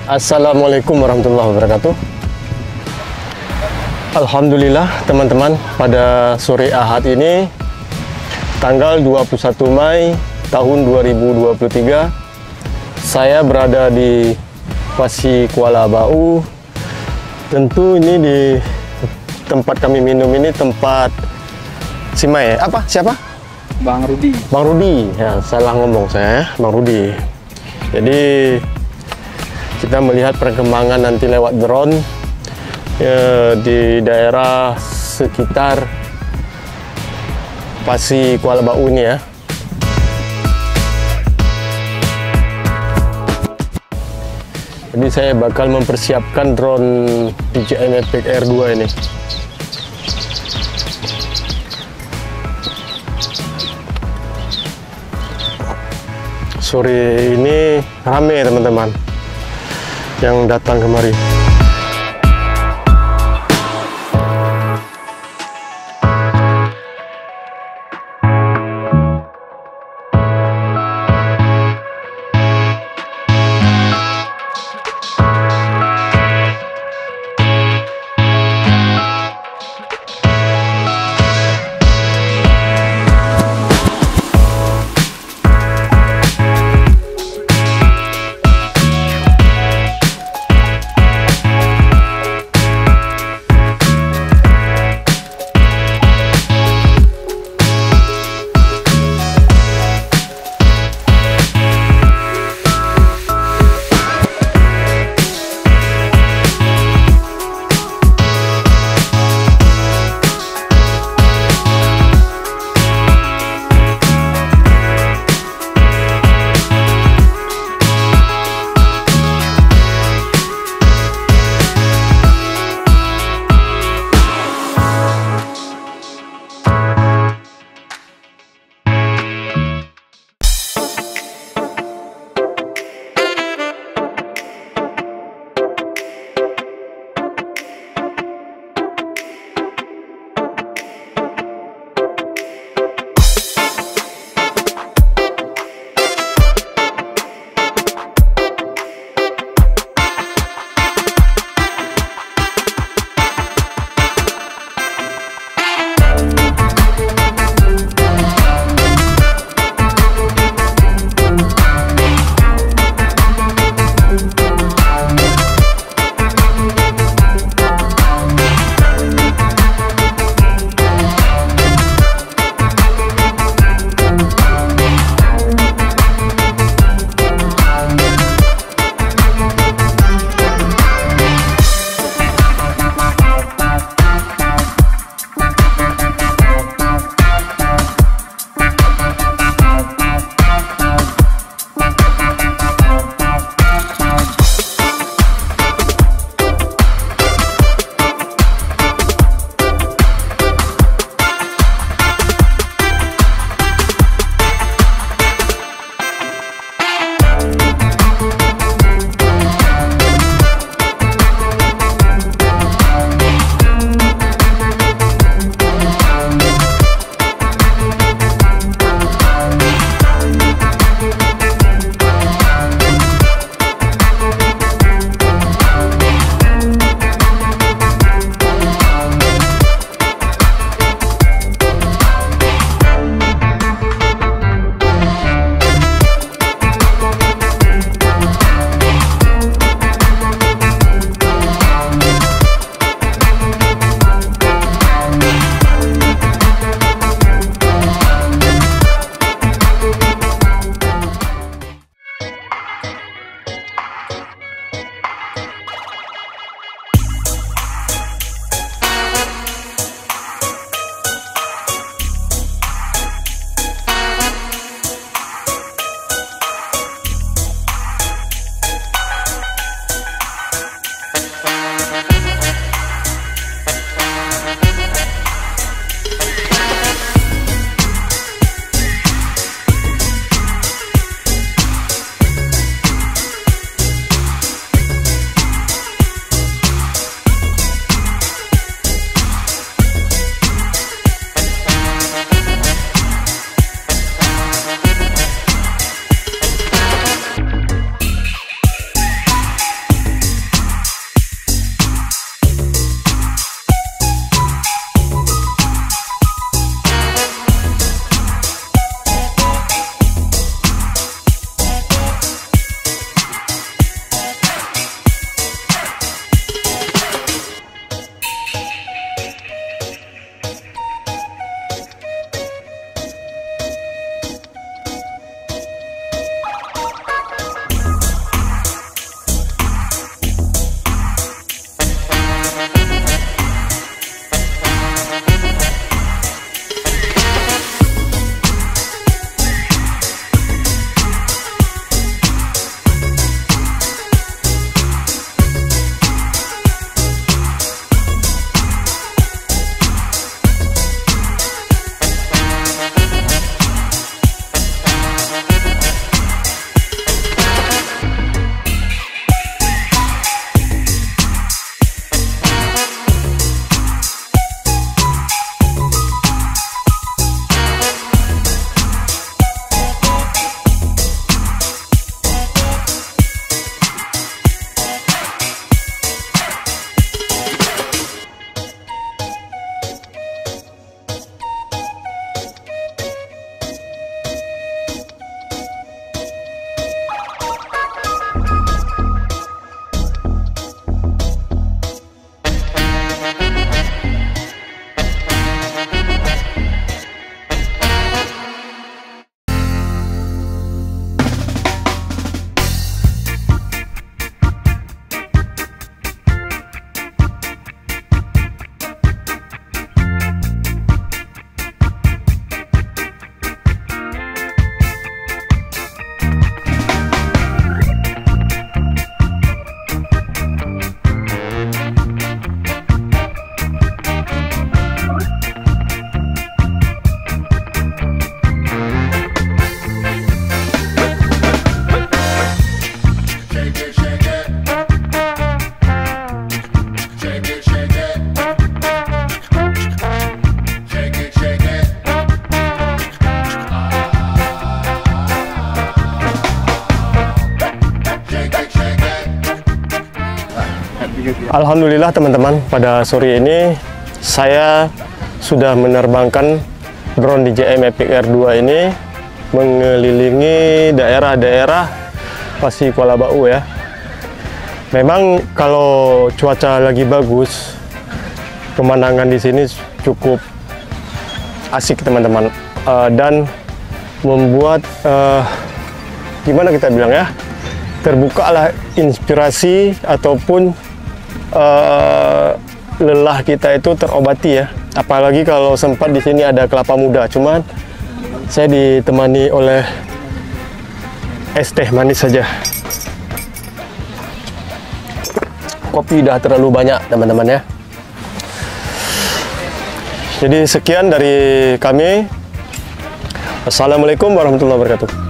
Assalamualaikum warahmatullahi wabarakatuh. Alhamdulillah teman-teman, pada sore Ahad ini tanggal 21 Mei tahun 2023 saya berada di Pasi Kuala Bau. Tentu ini di tempat kami minum ini tempat Simai. Siapa? Bang Rudi. Bang Rudi. Ya, salah ngomong saya, Bang Rudi. Jadi kita melihat perkembangan nanti lewat drone ya, di daerah sekitar Pasi Kuala Bau ini ya. Jadi saya bakal mempersiapkan drone DJI Mavic Air 2 ini. Sore ini rame teman-teman yang datang kemari. Alhamdulillah teman-teman, pada sore ini saya sudah menerbangkan drone DJI Mavic Air 2 ini mengelilingi daerah-daerah Pasi Kuala Bau ya. Memang kalau cuaca lagi bagus, pemandangan di sini cukup asik teman-teman, dan membuat gimana kita bilang ya, terbukalah inspirasi ataupun lelah kita itu terobati ya. Apalagi kalau sempat di sini ada kelapa muda, cuman saya ditemani oleh es teh manis saja. Kopi udah terlalu banyak teman-teman ya. Jadi sekian dari kami. Assalamualaikum warahmatullahi wabarakatuh.